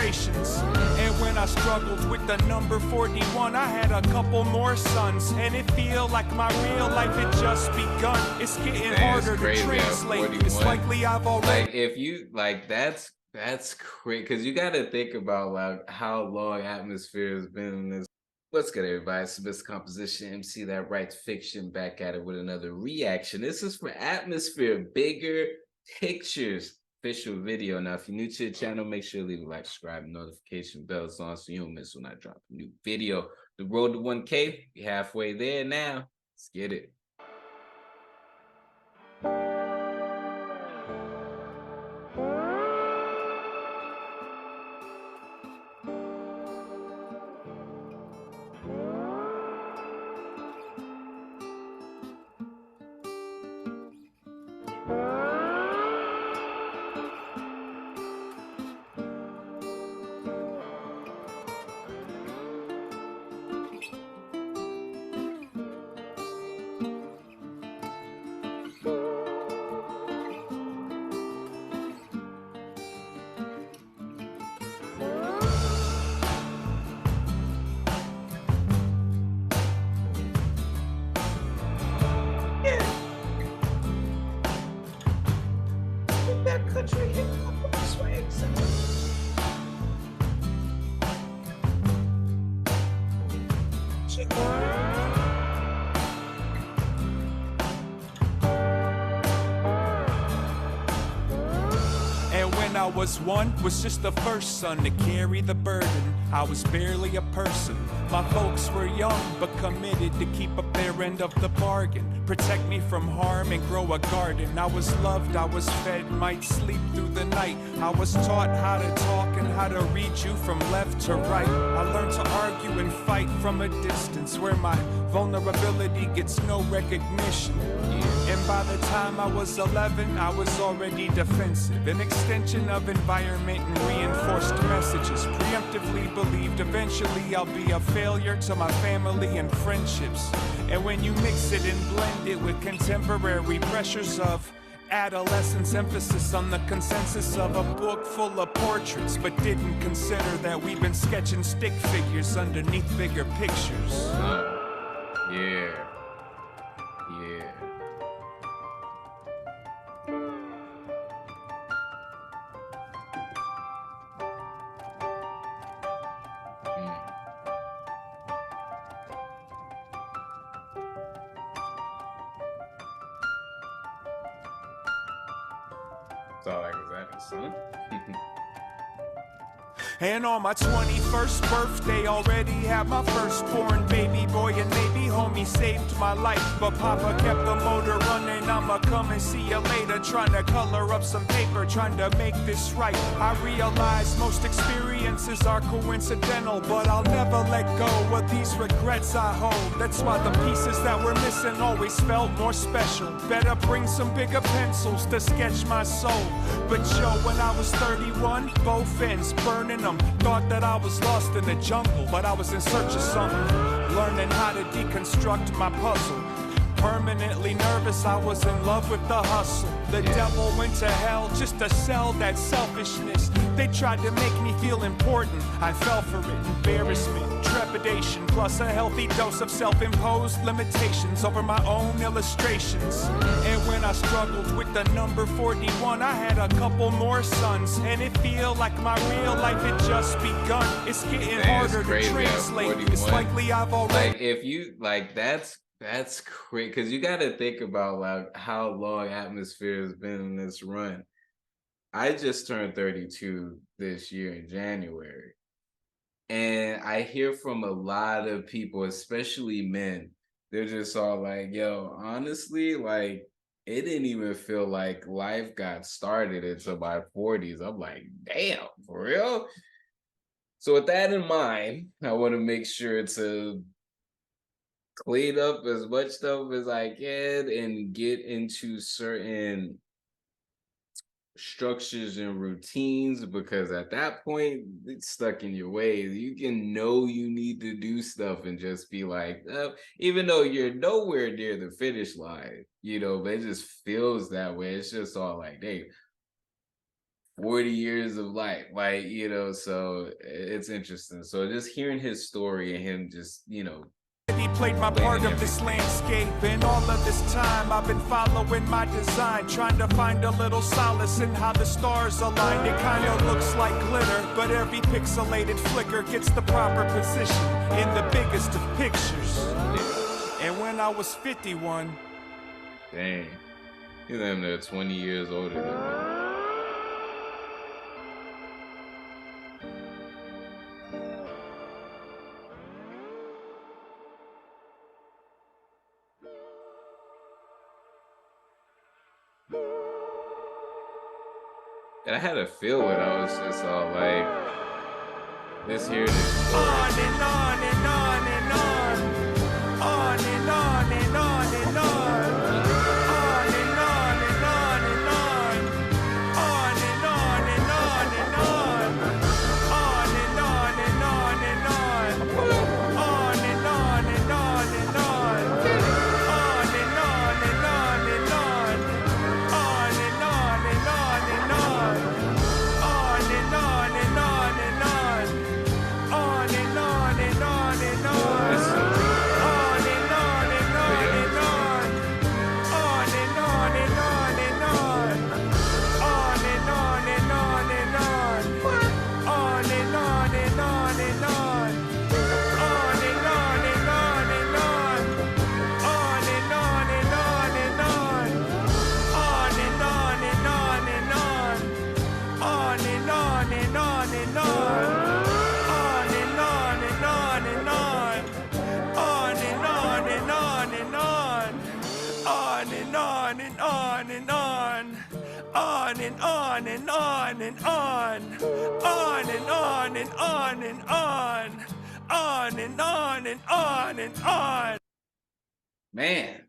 illustrations. And when I struggled with the number 41, I had a couple more sons, and it feel like my real life had just begun. It's getting harder to translate. It's likely I've already like, if you like, that's crazy, because you got to think about like how long Atmosphere has been in this. What's good, everybody? It's Mr. Composition MC that writes fiction, back at it with another reaction. This is for Atmosphere Bigger Pictures official video. Now, if you're new to the channel, make sure to leave a like, subscribe, and notification bells on so you don't miss when I drop a new video. The road to 1K, we're halfway there now. Let's get it. Country hip hop swag sound. And when I was one, was just the first son to carry the burden. I was barely a person. My folks were young, but committed to keep up their end of the bargain. Protect me from harm and grow a garden. I was loved, I was fed, might sleep through the night. I was taught how to talk and how to read you from left to right. I learned to argue and fight from a distance where my vulnerability gets no recognition. And by the time I was 11, I was already defensive. An extension of environment and reinforced messages. Preemptively believed eventually I'll be a failure to my family and friendships. And when you mix it and blend it with contemporary pressures of adolescence, emphasis on the consensus of a book full of portraits, but didn't consider that we've been sketching stick figures underneath bigger pictures. Yeah. That's all I was at, son. And on my 21st birthday, already had my firstborn baby boy, and maybe homie saved my life. But Papa kept the motor running, I'ma come and see you later. Trying to color up some paper, trying to make this right. I realize most experiences are coincidental, but I'll never let go of these regrets I hold. That's why the pieces that were missing always felt more special. Better bring some bigger pencils to sketch my soul. But yo, when I was 31, both ends burning them. Thought that I was lost in the jungle, but I was in search of something. Learning how to deconstruct my puzzle. Permanently nervous, I was in love with the hustle. The devil went to hell just to sell that selfishness. They tried to make me feel important. I fell for it. Embarrassment, trepidation, plus a healthy dose of self-imposed limitations over my own illustrations. And when I struggled with the number 41, I had a couple more sons, and it feel like my real life had just begun. It's getting harder to translate. It's likely I've already. Like, if you like, that's crazy, because you got to think about like how long Atmosphere has been in this run. I just turned 32 this year in January, and I hear from a lot of people, especially men, they're just all like, yo, honestly, like, it didn't even feel like life got started until my 40s. I'm like, damn, for real? So with that in mind, I want to make sure to clean up as much stuff as I can and get into certain structures and routines, because at that point it's stuck in your ways. You can know you need to do stuff and just be like, even though you're nowhere near the finish line, you know, but it just feels that way. It's just all like, hey, 40 years of life. Like, you know, so it's interesting. So just hearing his story and him just, you know, He played my part of this landscape, and all of this time I've been following my design, trying to find a little solace in how the stars align. It kind of looks like glitter, but every pixelated flicker gets the proper position in the biggest of pictures. And when I was 51, dang, he's damn near 20 years older than me. And I had a feeling I was just all like, this here is on and on and on and on, on and on and on and on, on and on and on and on, on and on and on and on, on and on and on and on, on and on and on and on, on and on and on and on, on and on and on and on, on and on and on and on. On and on and on and on. On and on and on and on. On and on and on and on. On and on and on and on. On and on and on and on. On and on and on and on. On and on and on and on. On and on and on and on. On and on and on and on. On and on and on and on. On and on and on and on. On and on and on and on. On and on and on and on. On and on and on and on. On and on and on and on. man,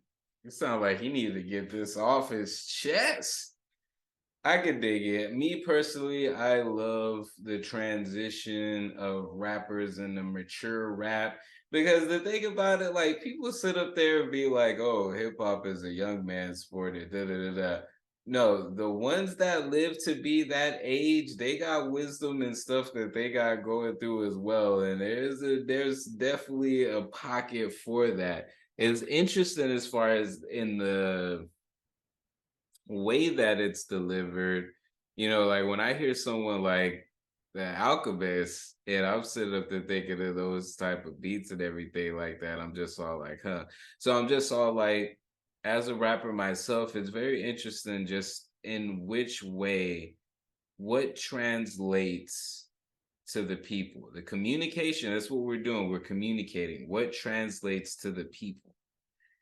it sounds like he needed to get this off his chest. I could dig it. Me personally, I love the transition of rappers and the mature rap, because the thing about it, like, people sit up there and be like, oh, hip hop is a young man's sport, da da da da. No, the ones that live to be that age, they got wisdom and stuff that they got going through as well. And there's definitely a pocket for that. It's interesting as far as in the way that it's delivered, you know, like when I hear someone like the Alchemist, and I'm sitting up there thinking of those type of beats and everything like that, I'm just all like, huh. So I'm just all like, as a rapper myself, it's very interesting just in which way, what translates to the people. The communication, that's what we're doing. We're communicating. What translates to the people?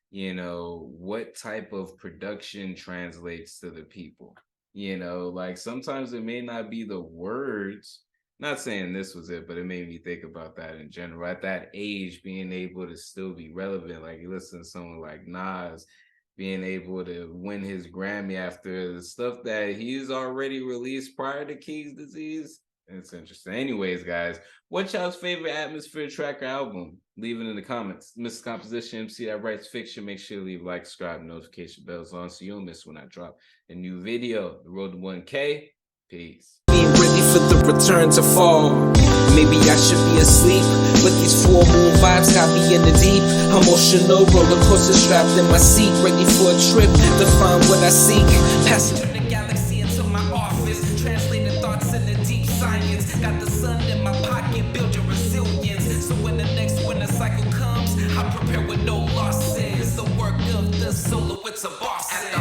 You know, what type of production translates to the people? You know, like sometimes it may not be the words. Not saying this was it, but it made me think about that in general. At that age, being able to still be relevant, like you listen to someone like Nas, being able to win his Grammy after the stuff that he's already released prior to King's Disease. It's interesting. Anyways, guys, what's y'all's favorite atmosphere track or album? Leave it in the comments. Mr. Composition MC that writes fiction. Make sure to leave a like, subscribe, notification bells on so you don't miss when I drop a new video. The road to 1K. Peace. Being ready for the return to fall. Maybe I should be asleep, but these full moon vibes got me in the deep. Emotional roller coaster strapped in my seat, ready for a trip to find what I seek. Passing through the galaxy into my office, translating thoughts into deep science. Got the sun in my pocket, build your resilience. So when the next winter cycle comes, I prepare with no losses. The work of the solo, it's a boss. At the